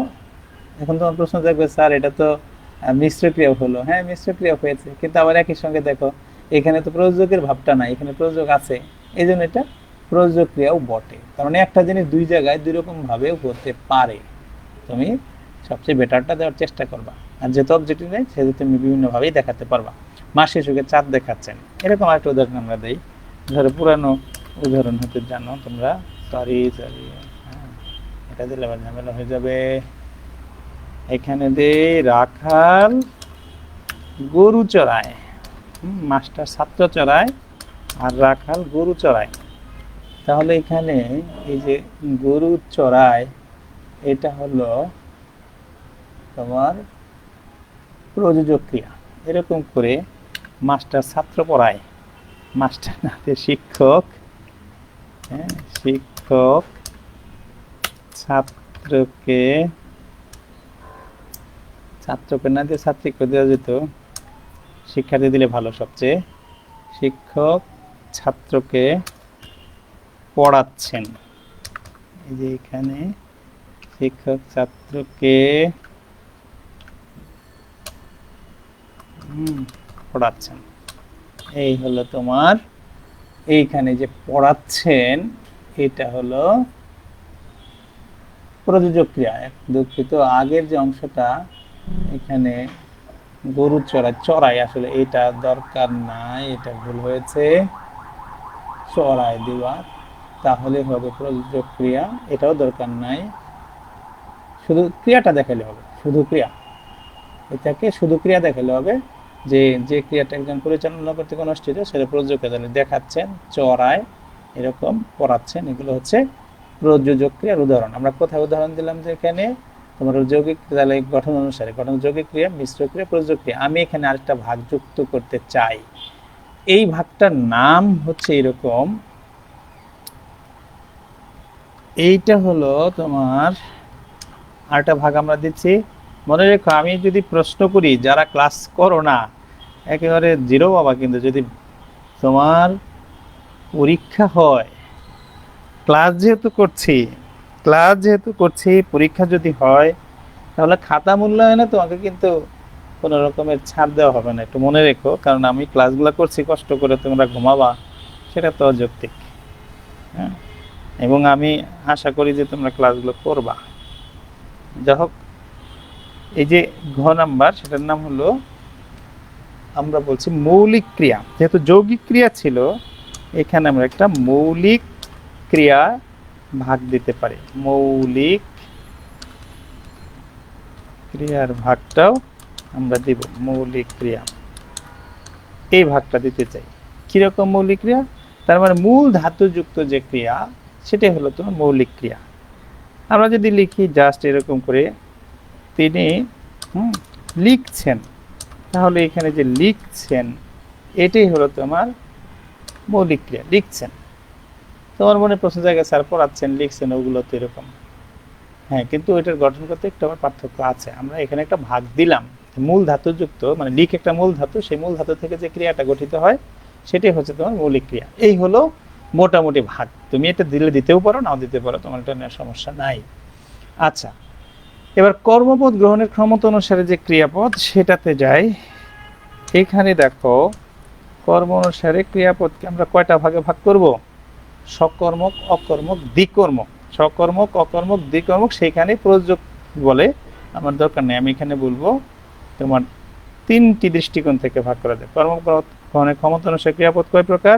এখন তোমার প্রশ্ন থাকবে স্যার এটা তো মিশ্র ক্রিয়া হলো। হ্যাঁ, মিশ্র ক্রিয়া হয়েছে, কিন্তু আবার একই সঙ্গে দেখো এখানে তো প্রযোজকের ভাবটা নাই, এখানে প্রযোজক আছে, এই জন্য এটা প্রযোজক ক্রিয়াও বটে। কারণ একটা জিনিস দুই জায়গায় দুই রকম ভাবে হতে পারে, তুমি সবচেয়ে বেটারটা দেওয়ার চেষ্টা করবা। আর যেহেতু অবজেক্টিভ নেই, সেহেতু তুমি বিভিন্ন ভাবেই দেখাতে পারবা। মা শিশুকে চাঁদ দেখাচ্ছেন, এরকম একটা উদাহরণ আমরা দিই। ধরো পুরানো উদাহরণ হতে জানো তোমরা, সরি, এটা দিলে আবার ঝামেলা হয়ে যাবে। এখানে দে রাখাল গরু চড়ায়, মাস্টার ছাত্র চড়ায় আর রাখাল গরু চড়ায়। তাহলে এখানে এই যে গরু চড়ায়, এটা হলো তোমার প্রযোজক ক্রিয়া। এরকম করে মাস্টার ছাত্র পড়ায়, মাস্টার না শিক্ষক, হ্যাঁ, শিক্ষক ছাত্রকে না দিয়ে ছাত্রীকে দেওয়া যেত, শিক্ষার্থী দিলে ভালো সবচেয়ে। শিক্ষক ছাত্রকে পড়াচ্ছেন, এই যে এখানে শিক্ষক ছাত্রকে পড়াচ্ছেন। এই হলো তোমার এইখানে যে পড়াচ্ছেন, এটা হলো প্রযোজক ক্রিয়া। দুঃখিত, আগের যে অংশটা এখানে গরু চড়াই, আসলে এটা দরকার নাই, এটা ভুল হয়েছে, চড়াই দেওয়া, তাহলে হবে প্রযোজক ক্রিয়া। এটাও দরকার নাই, শুধু ক্রিয়াটা দেখালে হবে, শুধু ক্রিয়া, এটাকে শুধু ক্রিয়া দেখালে হবে। যে যে ক্রিয়াটা একজন পরিচালনা কর্তৃক অনুষ্ঠিত সেটা প্রযোজক ক্রিয়া। দেখাচ্ছেন, চড়ায়, এরকম পড়াচ্ছেন, এগুলো হচ্ছে প্রযোজক ক্রিয়ার উদাহরণ। আমরা কোথায় উদাহরণ দিলাম? যে এখানে তোমার যৌগিক, তাহলে গঠন অনুসারে গঠন যৌগিক ক্রিয়া, মিশ্র ক্রিয়া, প্রযোজক ক্রিয়া। আমি এখানে আরেকটা ভাগ যুক্ত করতে চাই। এই ভাগটার নাম হচ্ছে এরকম, এইটা হলো তোমার আরেকটা ভাগ আমরা দিচ্ছি। মনে রেখো, আমি যদি প্রশ্ন করি, যারা ক্লাস করো না একেবারে জিরো বাবা, কিন্তু যদি তোমার পরীক্ষা হয়, ক্লাস যেহেতু করছি পরীক্ষা যদি হয়, তাহলে খাতা মূল্যায়নে তোমাকে কিন্তু কোনো রকমের ছাড় দেওয়া হবে না, একটু মনে রেখো। কারণ আমি ক্লাসগুলো করছি কষ্ট করে, তোমরা ঘুমাবা সেটা তো অযৌক্তিক। হ্যাঁ, এবং আমি আশা করি যে তোমরা ক্লাসগুলো করবা। যাই হোক, এই যে ঘ নাম্বার, সেটার নাম হলো, আমরা বলছি মৌলিক ক্রিয়া। যেহেতু যৌগিক ক্রিয়া ছিল, এখানে আমরা একটা মৌলিক ক্রিয়া ভাগ দিতে পারি। মৌলিক ক্রিয়ার ভাগটাও আমরা দিব, মৌলিক ক্রিয়া এই ভাগটা দিতে চাই। কিরকম মৌলিক ক্রিয়া? তার মানে মূল ধাতুযুক্ত যে ক্রিয়া, সেটাই হলো তোমার মৌলিক ক্রিয়া। আমরা যদি লিখি জাস্ট এরকম করে, তিনি লিখছেন, তাহলে এখানে যে লিখছেন এটাই হলো তোমার মৌলিক ক্রিয়া, লিখছেন। তোমার মনে প্রশ্ন জায়গায় স্যার পড়াচ্ছেন, লিখছেন, ওগুলো তো এরকম। হ্যাঁ, কিন্তু এটার গঠন করতে একটু আবার পার্থক্য আছে। আমরা এখানে একটা ভাগ দিলাম, মূল ধাতুযুক্ত, মানে লিখ একটা মূল ধাতু, সেই মূল ধাতু থেকে যে ক্রিয়াটা গঠিত হয় সেটাই হচ্ছে তোমার মৌলিক ক্রিয়া। এই হলো মোটামুটি ভাগ। তুমি এটা দিলে দিতেও পারো, নাও দিতে পারো, তোমার এটা নিয়ে সমস্যা নাই। আচ্ছা, এবার কর্মপদ গ্রহণের ক্ষমতা অনুসারে যে ক্রিয়াপদ, সেটাতে যাই। এখানে দেখো, কর্ম অনুসারে ক্রিয়াপদকে আমরা কয়টা ভাগে ভাগ করব? সকর্মক, অকর্মক, দ্বিকর্মক। সকর্মক, অকর্মক, দ্বিকর্মক, সেইখানে প্রযোজক বলে আমার দরকার নেই। আমি এখানে বলবো তোমার 3টি দৃষ্টিকোণ থেকে ভাগ করা যায়। কর্মপদ গ্রহণের ক্ষমতা অনুসারে ক্রিয়াপদ কয় প্রকার?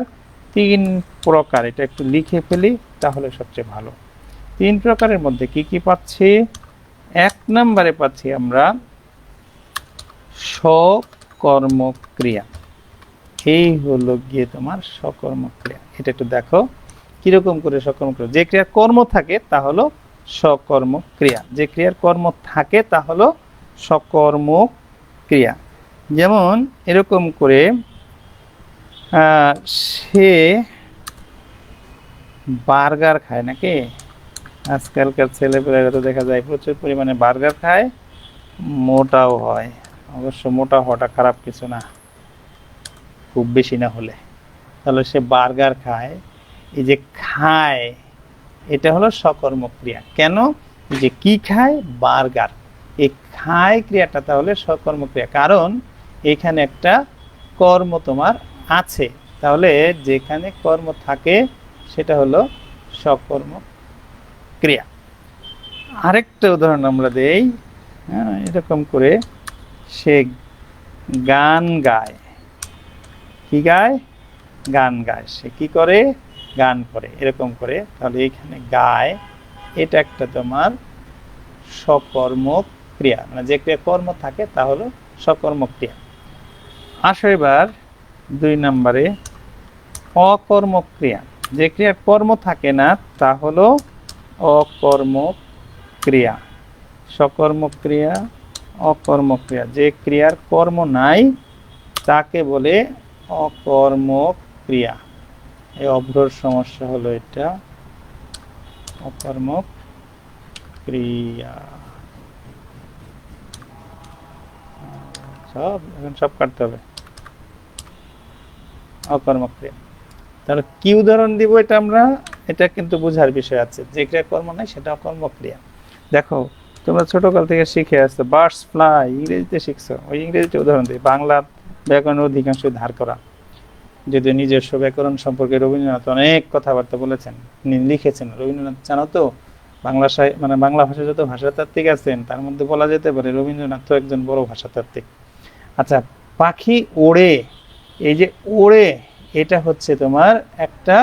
3 প্রকার। এটা একটু লিখে ফেলি, তাহলে সবচেয়ে ভালো। 3 প্রকারের মধ্যে কি কি পাচ্ছি? 1 নম্বরে পাচ্ছি আমরা সকর্মক ক্রিয়া। এই হলো গিয়ে তোমার সকর্মক ক্রিয়া। এটা একটু দেখো কিরকম করে সকর্মক ক্রিয়া। যে ক্রিয়ার কর্ম থাকে তা হলো সকর্মক ক্রিয়া, যে ক্রিয়ার কর্ম থাকে তা হলো সকর্মক ক্রিয়া। যেমন এরকম করে, সে বার্গার খায়, নাকি আজকালকার ছেলেপেলেরা তো দেখা যায় প্রচুর পরিমাণে বার্গার খায়, মোটাও হয়। অবশ্য মোটা হওয়াটা খারাপ কিছু না, খুব বেশি না হলে। তাহলে সে বার্গার খায়, এই যে খায় এটা হলো সকর্মক ক্রিয়া। কেন? এই যে কি খায়? বার্গার। এই খায় ক্রিয়াটা তাহলে সকর্মক ক্রিয়া, কারণ এখানে একটা কর্ম তোমার আছে। তাহলে যেখানে কর্ম থাকে সেটা হলো সকর্মক ক্রিয়া। আরেকটা উদাহরণ আমরা দেই, হ্যাঁ, এরকম করে, সে গান গায়। কি গায়? গান গায়। সে কি করে? গান করে। এরকম করে, তাহলে এইখানে গায়, এটা একটা তোমার সকর্মক ক্রিয়া, মানে যে ক্রিয়া কর্ম থাকে তা হলো সকর্মক ক্রিয়া। আসো এবার 2 নম্বরে, অকর্মক ক্রিয়া। যে ক্রিয়ার কর্ম থাকে না তা হলো অকর্মক ক্রিয়া। সকর্মক ক্রিয়া, অকর্মক ক্রিয়া। যে ক্রিয়ার কর্ম নাই তাকে বলে অকর্মক ক্রিয়া। এই অভ্রর সমস্যা হলো এটা, অকর্মক ক্রিয়া। সব কাটতে হবে, অকর্মক ক্রিয়া। তাহলে কি উদাহরণ দিব এটা আমরা? এটা কিন্তু বোঝার বিষয় আছে। যে ক্রিয়া কর্ম নাই সেটা অকর্মক ক্রিয়া। দেখো, তোমরা ছোটকাল থেকে শিখে আসছো, বার্ডস ফ্লাই, ইংরেজিতে শিখছো, ওই ইংরেজিতে উদাহরণ দিই। বাংলা ব্যাকরণের অধিকাংশ ধার করা। যদি নিজস্ব ব্যাকরণ সম্পর্কে রবীন্দ্রনাথ অনেক কথাবার্তা বলেছেন, লিখেছেন। রবীন্দ্রনাথ জানো তো, বাংলা মানে বাংলা ভাষায় যত ভাষাতাত্ত্বিক আছেন তার মধ্যে বলা যেতে পারে রবীন্দ্রনাথ তো একজন বড় ভাষাতাত্ত্বিক। আচ্ছা, পাখি ওড়ে, এই যে ওড়ে, এটা হচ্ছে তোমার একটা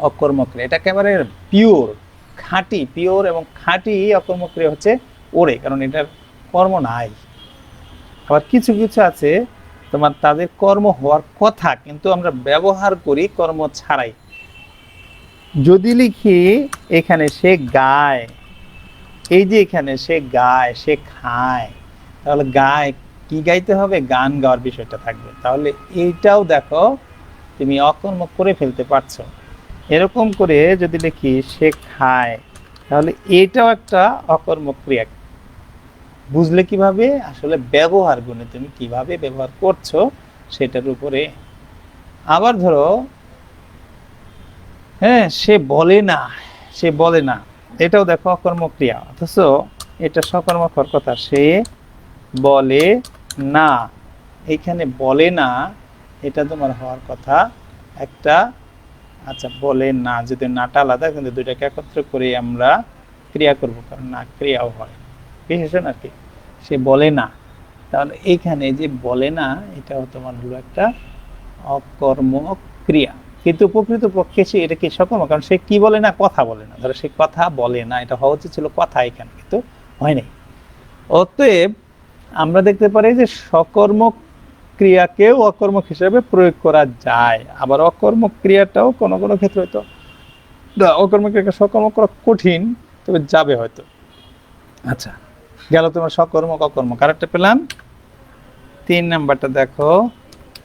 অকর্মক ক্রিয়া। এটা একেবারে পিওর, খাঁটি, পিওর এবং খাঁটি অকর্মক ক্রিয়া হচ্ছে ওড়ে, কারণ এটার কর্ম নাই। আবার কিছু কিছু আছে তোমার তাদের কর্ম হওয়ার কথা, কিন্তু আমরা ব্যবহার করি কর্ম ছাড়াই। যদি লিখি এখানে সে গায়, এই যে এখানে সে গায়, সে খায়, তাহলে গায় কি গাইতে হবে? গান গাওয়ার বিষয়টা থাকবে। তাহলে এইটাও দেখো তুমি অকর্মক করে ফেলতে পারছো। এরকম করে যদি লিখি সে খায়, তাহলে এটাও একটা অকর্মক ক্রিয়া। বুঝলে কিভাবে? আসলে ব্যবহার গুণে তুমি কিভাবে ব্যবহার করছো সেটার উপরে। আবার ধরো, হ্যাঁ, সে বলে না, সে বলে না, এটাও দেখো অকর্মক ক্রিয়া, অথচ এটা সকর্মক হওয়ার কথা। সে বলে না, এইখানে বলে না, এটা তোমার হওয়ার কথা একটা। আচ্ছা, বলে না, যদি নাটা আলাদা, কিন্তু দুইটাকে একত্র করে আমরা ক্রিয়া করবো, কারণ না ক্রিয়াও হয়, বিশেষণ আর কি। সে বলে না, তাহলে এইখানে যে বলে না, এটাও তোমার হলো একটা অকর্মক ক্রিয়া। কিন্তু প্রকৃতপক্ষে সে এটা কি সকর্মক? কারণ সে কি বলে না? কথা বলে না। ধরো সে কথা বলে না, এটা হওয়া উচিত ছিল কথা, এখানে কিন্তু হয় নাই। অতএব আমরা দেখতে পারি যে সকর্মক ক্রিয়াকেও অকর্মক হিসেবে প্রয়োগ করা যায়। আবার অকর্মক ক্রিয়াটাও কোনো কোনো ক্ষেত্রে হয়তো অকর্মক ক্রিয়াকে সকর্মক করা কঠিন, তবে যাবে হয়তো। আচ্ছা, গেল তোমার সকর্মক অকর্মক। আরেকটা পেলাম, 3 নাম্বারটা দেখো,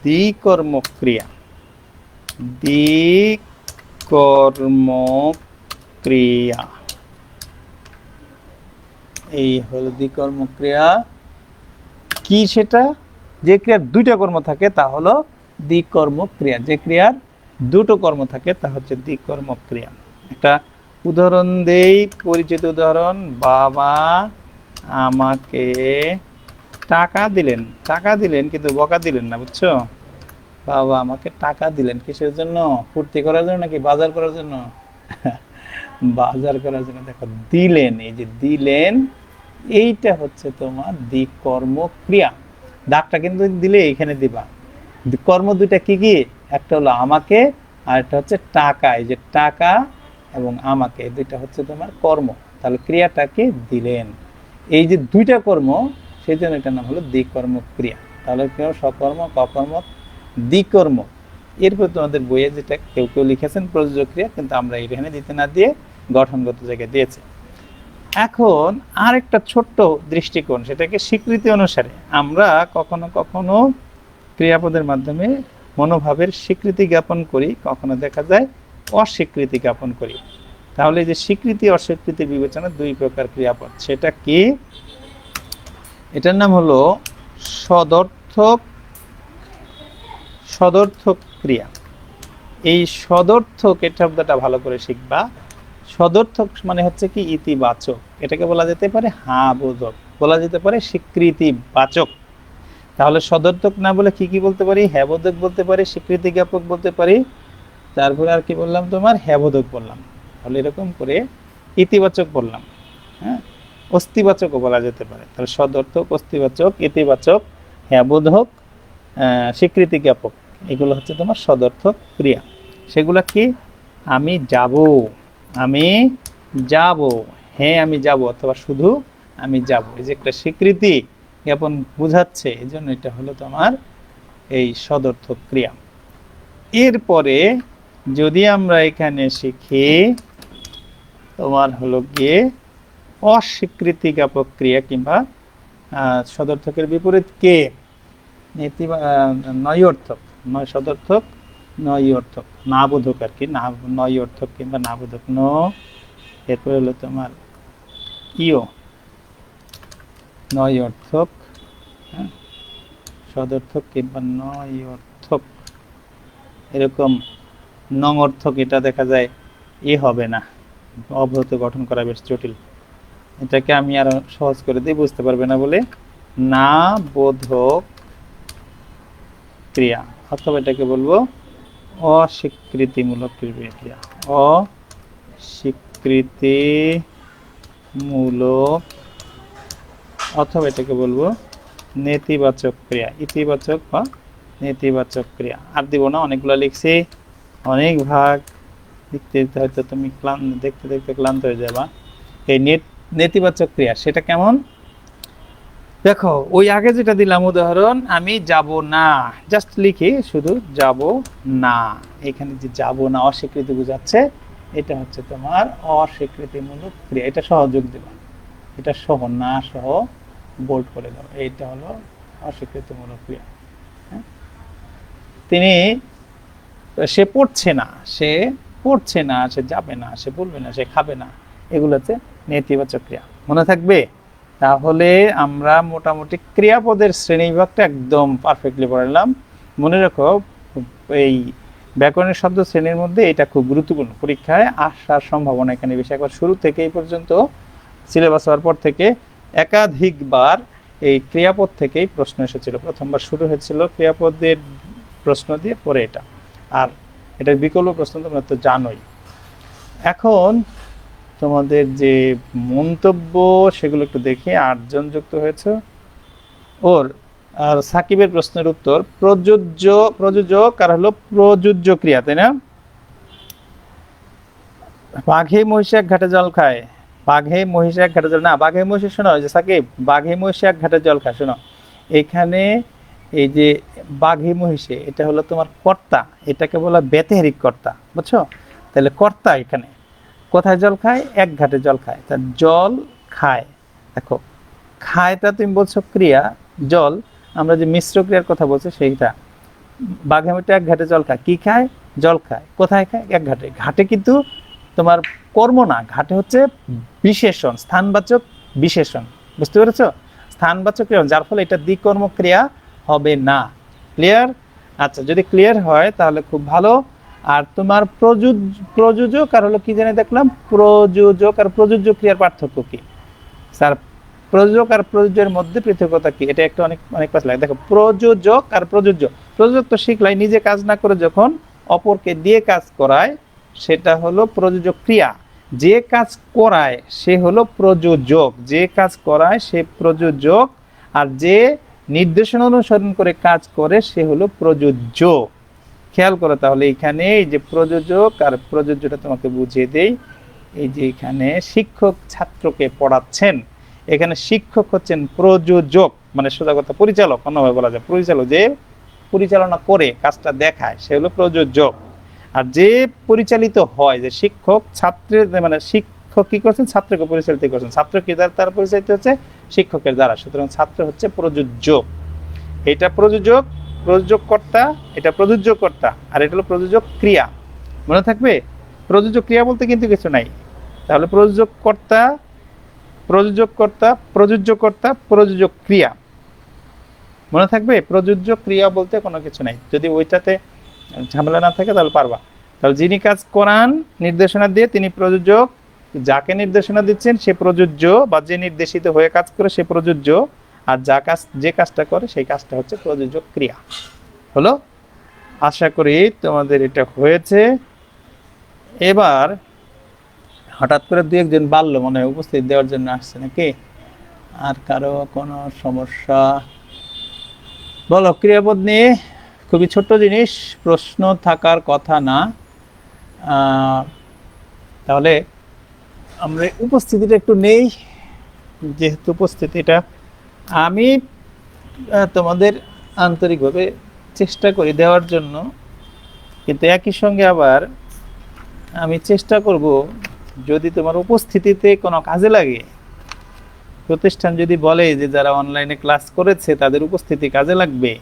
দ্বিকর্মক ক্রিয়া। দ্বিকর্মক ক্রিয়া, এই হলো দ্বিকর্মক ক্রিয়া। কি সেটা? যে ক্রিয়ার দুইটা কর্ম থাকে তা হলো দ্বিকর্মক ক্রিয়া। যে ক্রিয়ার দুটো কর্ম থাকে তা হচ্ছে দ্বিকর্মক ক্রিয়া। একটা উদাহরণ দেই, পরিচিত উদাহরণ। বাবা আমাকে টাকা দিলেন। টাকা দিলেন কিন্তু বকা দিলেন না, বুঝছো? বাবা আমাকে টাকা দিলেন কিসের জন্য? ফুর্তি করার জন্য নাকি বাজার করার জন্য? বাজার করার জন্য। দেখো দিলেন, এই যে দিলেন, এইটা হচ্ছে তোমার দ্বিকর্মক ক্রিয়া। দাগটা কিন্তু দিলে এখানে দিবা। কর্ম দুইটা কি কি? একটা হলো আমাকে, আর একটা হচ্ছে টাকা। এই যে টাকা এবং আমাকে, দুইটা হচ্ছে তোমার কর্ম। তাহলে ক্রিয়াটাকে দিলেন, এই যে দুইটা কর্ম, সেই জন্য এটার নাম হলো দ্বিকর্মক ক্রিয়া। তাহলে কেউ সকর্মক, অকর্মক, দ্বিকর্মক। এরপর তোমাদের বইয়ে যেটা কেউ কেউ লিখেছেন প্রযোজক ক্রিয়া, কিন্তু আমরা এখানে দিতে না দিয়ে গঠনগত জায়গায় দিয়েছি। এখন আরেকটা ছোট্ট দৃষ্টিকোণ, সেটাকে স্বীকৃতি অনুসারে আমরা কখনো কখনো ক্রিয়াপদের মাধ্যমে মনোভাবের স্বীকৃতি জ্ঞাপন করি, কখনো দেখা যায় অস্বীকৃতি জ্ঞাপন করি। তাহলে যে স্বীকৃতি অস্বীকৃতির বিবেচনা 2 প্রকার ক্রিয়াপদ, সেটা কি? এটার নাম হলো সদর্থক, সদর্থক ক্রিয়া। এই সদর্থক, এই শব্দটা ভালো করে শিখবা। সদর্থক মানে হচ্ছে কি? ইতিবাচক। এটাকে বলা যেতে পারে হাবোধক, বলা যেতে পারে স্বীকৃতিবাচক। তাহলে সদর্থক না বলে কি কি বলতে পারি? হ্যাবোধক বলতে পারি, স্বীকৃতি জ্ঞাপক বলতে পারি, তারপরে আর কি বললাম? তোমার হ্যাবোধক বললাম। তাহলে এরকম করে ইতিবাচক বললাম, হ্যাঁ, অস্তিবাচকও বলা যেতে পারে। তাহলে সদর্থক, অস্তিবাচক, ইতিবাচক, হ্যাবোধক, স্বীকৃতি জ্ঞাপক, এগুলো হচ্ছে তোমার সদর্থক ক্রিয়া। সেগুলা কি? আমি যাব, আমি যাব, হ্যাঁ আমি যাব, অথবা শুধু আমি যাব। এই যে একটা স্বীকৃতি জ্ঞাপন বুঝাচ্ছে, এই জন্য এটা হলো তোমার এই সদর্থক ক্রিয়া। এরপরে যদি আমরা এখানে শিখি তোমার হলো গিয়ে অস্বীকৃতি জ্ঞাপক ক্রিয়া, কিংবা সদর্থকের বিপরীত কে? নয়অর্থক, নয় সদর্থক, নয়অর্থক, না বোধক আর কি, না নয়অর্থক কিংবা না বোধক। ন, এরপরে হলো তোমার ইও, নয়অর্থক, হ্যাঁ, সদর্থক কিংবা নয়অর্থক। এরকম নং অর্থক, এটা দেখা যায় এ হবে না, অব্রত গঠন করা বেশ জটিল। এটাকে আমি আরো সহজ করে দিই, বুঝতে পারবে না বলে। না বোধক ক্রিয়া, অথবা এটাকে বলবো অস্বীকৃতিমূলক ক্রিয়া। অস্বীকৃতিমূলক, অথবা এটাকে বলবো নেতিবাচক ক্রিয়া, ইতিবাচক বা নেতিবাচক ক্রিয়া। আর দিব না, অনেকগুলো লিখছি, অনেক ভাগ লিখতে দিতে হয়তো তুমি দেখতে দেখতে ক্লান্ত হয়ে যাবা। এই নেতিবাচক ক্রিয়া সেটা কেমন? দেখো ওই আগে যেটা দিলাম উদাহরণ, আমি যাব না, জাস্ট লিখি শুধু যাব না, এখানে যে যাব না অস্বীকৃতি বোঝাচ্ছে, এটা হচ্ছে তোমার অস্বীকৃতিমূলক ক্রিয়া। এটা সহযোগ দেবা, এটা সহ না সহ বোল্ড করে দাও, এইটা হলো অস্বীকৃতিমূলক ক্রিয়া। হ্যাঁ? তিনি সে পড়ছে না, সে পড়ছে না, সে যাবে না, সে বলবে না, সে খাবে না, এগুলোতে নেতিবাচক ক্রিয়া। মনে থাকবে? তাহলে আমরা মোটামুটি ক্রিয়াপদের শ্রেণীবিভাগটা একদম পারফেক্টলি পড়লাম। মনে রাখো, এই ব্যাকরণের শব্দ শ্রেণীর মধ্যে এটা খুব গুরুত্বপূর্ণ, পরীক্ষায় আসার সম্ভাবনা এখানে বেশি। একবার শুরু থেকে এই পর্যন্ত সিলেবাস হওয়ার পর থেকে একাধিকবার এই ক্রিয়াপদ থেকেই প্রশ্ন এসেছিল। প্রথমবার শুরু হয়েছিল ক্রিয়াপদের প্রশ্ন দিয়ে, পরে এটা, আর এটার বিকল্প প্রশ্ন তোমরা তো জানোই। এখন তোমাদের যে মন্তব্য সেগুলো একটু দেখি। 8 জন যুক্ত হয়েছে। ওর আর সাকিবের প্রশ্নের উত্তর প্রযোজক আর হলো প্রযোজ্য ক্রিয়া, তাই না? বাঘে মহিষে এক ঘাটে জল খায়, বাঘে মহিষে এক ঘাটে জল, না বাঘে মহিষে শোনো যে সাকিব, বাঘে মহিষে এক ঘাটে জল খায়। শোনো এখানে এই যে বাঘে মহিষে, এটা হলো তোমার কর্তা, এটাকে বলা ব্যতিহারিক কর্তা, বুঝছো? তাহলে কর্তা এখানে কোথায় জল খায়? এক ঘাটে জল খায়। তা জল খায়, দেখো খায়টা তুমি বলছো ক্রিয়া, জল আমরা যে মিশ্র ক্রিয়ার কথা বলছি সেইটা। বাঘে মহিষে এক ঘাটে জল খায়, কি খায়? জল খায়। কোথায় খায়? এক ঘাটে। ঘাটে কিন্তু তোমার কর্ম না, ঘাটে হচ্ছে বিশেষণ, স্থানবাচক বিশেষণ, বুঝতে পেরেছো? স্থানবাচক ক্রিয়া, যার ফলে এটা দ্বিকর্ম ক্রিয়া হবে না। ক্লিয়ার? আচ্ছা, যদি ক্লিয়ার হয় তাহলে খুব ভালো। আর তোমার প্রযোজক আর হলো কি জানি দেখলাম, প্রযোজক আর প্রযোজ্য ক্রিয়ার পার্থক্য কি স্যার? প্রযোজক আর প্রযোজ্যের মধ্যে পৃথকতা কি? এটা একটা অনেক অনেক পাশ লাগে। দেখো প্রযোজক আর প্রযোজ্য, প্রযোজক তো শিখলাই, নিজে কাজ না করে যখন অপরকে দিয়ে কাজ করায় সেটা হলো প্রযোজক ক্রিয়া। যে কাজ করায় সে হলো প্রযোজক, যে কাজ করায় সে প্রযোজক, আর যে নির্দেশনা অনুসরণ করে কাজ করে সে হলো প্রযোজ্য। খেয়াল করো তাহলে এখানে এই যে প্রযোজক আর প্রযোজ্যটা তোমাকে বুঝিয়ে দেই। এই যে এখানে শিক্ষক ছাত্রকে পড়াচ্ছেন, এখানে শিক্ষক হচ্ছেন প্রযোজক, মানে সোজা কথা পরিচালক, অন্যভাবে বলা যায় পরিচালক, যে পরিচালনা করে কাজটা দেখায় সে হলো প্রযোজক। আর যে পরিচালিত হয়, যে শিক্ষক ছাত্রের, মানে শিক্ষক কি করছেন? ছাত্রকে পরিচালিত করছেন, ছাত্র কি তার পরিচালিত হচ্ছে শিক্ষকের দ্বারা, সুতরাং ছাত্র হচ্ছে প্রযোজক। এটা প্রযোজক, প্রযোজক কর্তা, এটা প্রযোজ্য কর্তা, আর এটা হলো প্রযোজক ক্রিয়া। মনে থাকবে? প্রযোজক ক্রিয়া বলতে কিন্তু কিছু নাই। তাহলে প্রযোজক কর্তা, প্রযোজক কর্তা, প্রযোজ্য কর্তা, প্রযোজক ক্রিয়া, মনে থাকবে? প্রযোজ্য ক্রিয়া বলতে কোনো কিছু নাই। যদি ওইটাতে ঝামেলা না থাকে তাহলে পারবা। তাহলে যিনি কাজ করান নির্দেশনা দিয়ে তিনি প্রযোজক, যাকে নির্দেশনা দিচ্ছেন সে প্রযোজ্য, বা যে নির্দেশিত হয়ে কাজ করে সে প্রযোজ্য, আর যে কাজটা করে সেই কাজটা হচ্ছে প্রযোজক ক্রিয়া। হলো? আশা করি তোমাদের এটা হয়েছে। এবার হঠাৎ করে 2-1 বাড়লো মনে হয়, উপস্থিত দেওয়ার জন্য আসছে নাকি? আর কারো কোনো সমস্যা? বলো। ক্রিয়াপদ নিয়ে খুবই ছোট্ট জিনিস, প্রশ্ন থাকার কথা না। তাহলে আমরা উপস্থিতিটা একটু নেই, যেহেতু উপস্থিতিটা আমি তোমাদের আন্তরিকভাবে চেষ্টা করি দেওয়ার জন্য, কিন্তু একই সঙ্গে আবার আমি চেষ্টা করব যদি তোমার উপস্থিতিতে কোনো কাজে লাগে, প্রতিষ্ঠান যদি বলে যে যারা অনলাইনে ক্লাস করেছে তাদের উপস্থিতি কাজে লাগবে,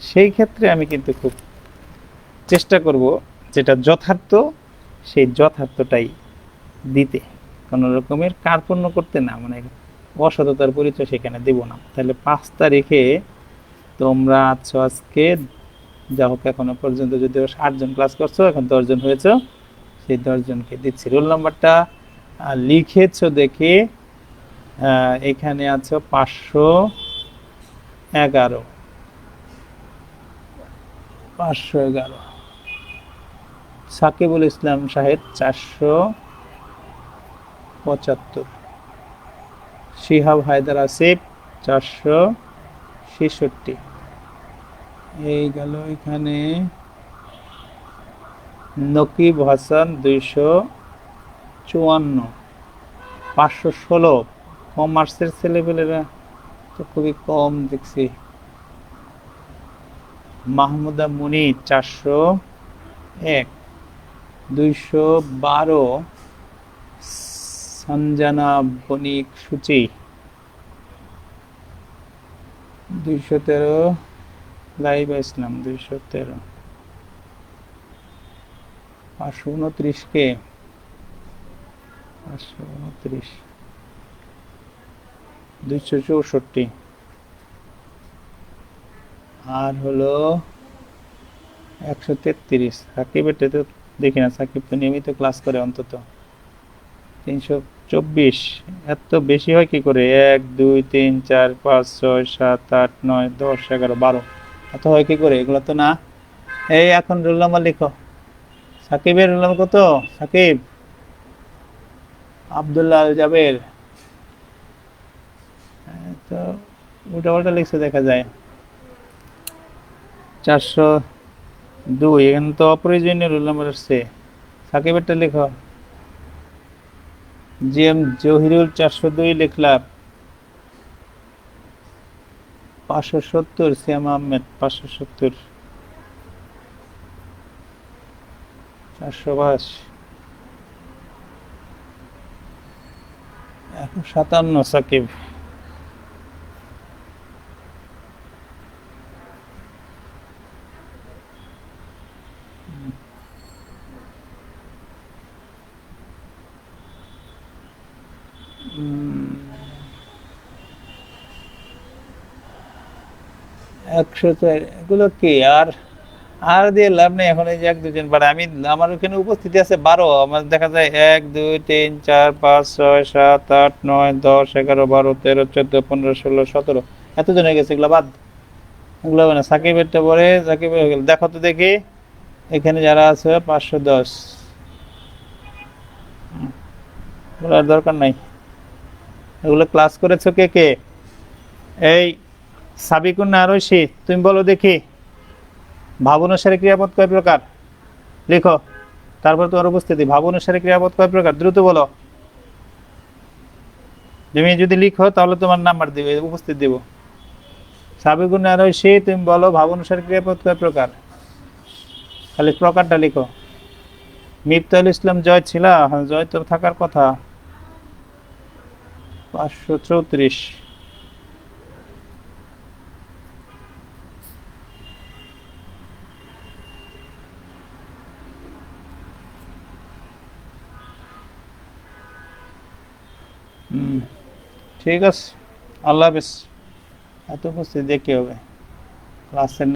সেই ক্ষেত্রে আমি কিন্তু খুব চেষ্টা করব যেটা যথার্থ সেই যথার্থটাই দিতে, কোনো রকমের কার্পণ্য করতে না, মানে অসততার পরিচয় সেখানে দেব না। তাহলে 5 তারিখে তোমরা আছো আজকে, যা হোক এখনো পর্যন্ত যদি 8 জন ক্লাস করছো, এখন 10 জন হয়েছে, সেই 10 জনকে দিচ্ছি। রোল নাম্বারটা লিখেছো দেখে এখানে আছো 511, 511। সাকিবুল ইসলাম সাহেব 475, শিহাব হায়দার আসিফ 466। এই গেল এখানে নকিব হাসান 254, 516। কমার্সের ছেলেপেলেরা তো খুবই কম দেখছি। মাহমুদা মুনি 401, 212 সঞ্জনা বণিক সূচি 213, লাইভ ইসলাম 213, 529 কে, 529, 264, আর হলো 133। সাকিব এটা তো দেখি না, সাকিব তো নিয়মিত ক্লাস করে অন্তত। 324, এত বেশি হয় কি করে? 1 2 3 4 5 6 7 8 9 10 11 12, এত হয় কি করে? এগুলো তো না। এই এখন রোল নাম্বার লিখো। সাকিবের রোল নাম্বার কত? সাকিব আব্দুল্লাহ আল জাবের, তো উল্টা পাল্টা লিখছে দেখা যায়। 402, এখানে তো অপ্রয়োজনীয় রোল নাম্বার আসছে। সাকিবেরটা লিখো। জি এম জহিরুল 402 লিখলাম। 570 সিয়াম আহমেদ, 570, 422, 157 সাকিব। উম, 104, এগুলো কি আর? আর দিয়ে লাভ নেই এখন। এই যে 1 2 3 বাড়ে, আমি আমার ওখানে উপস্থিতি আছে 12, আমার দেখা যায় 1 2 3 4 5 6 7 8 9 10 11 12 13 14 15 16 17, এতজন হয়ে গেছে। এগুলো বাদ, এগুলো হবে না। সাকিবেরটা পরে, সাকিবের হয়ে গেল। দেখো তো দেখি এখানে যারা আছে 510, এগুলো আর দরকার নাই। এগুলো ক্লাস করেছো কে কে? এই সাবিকুন না আরশি, তুমি বলো দেখি ভাব অনুসারে ক্রিয়াপদ কয় প্রকার? লিখো। তারপর তোমার উপস্থিতি। ভাব অনুসারে ক্রিয়াপদ কয় প্রকার? দ্রুত বলো। তুমি যদি লিখো তাহলে তোমার নাম্বার দিবে, উপস্থিত দিব। সাবিকুন না আরশি, তুমি বলো ভাব অনুসারে ক্রিয়াপদ কয় প্রকার? খালি প্রকারটা লিখো। মিফতাহুল ইসলাম জয় ছিল? হ্যাঁ, জয় তো থাকার কথা। 534, ঠিক আছে। আল্লাহ হাফেজ। এত উপস্থিত দেখি হবে ক্লাসের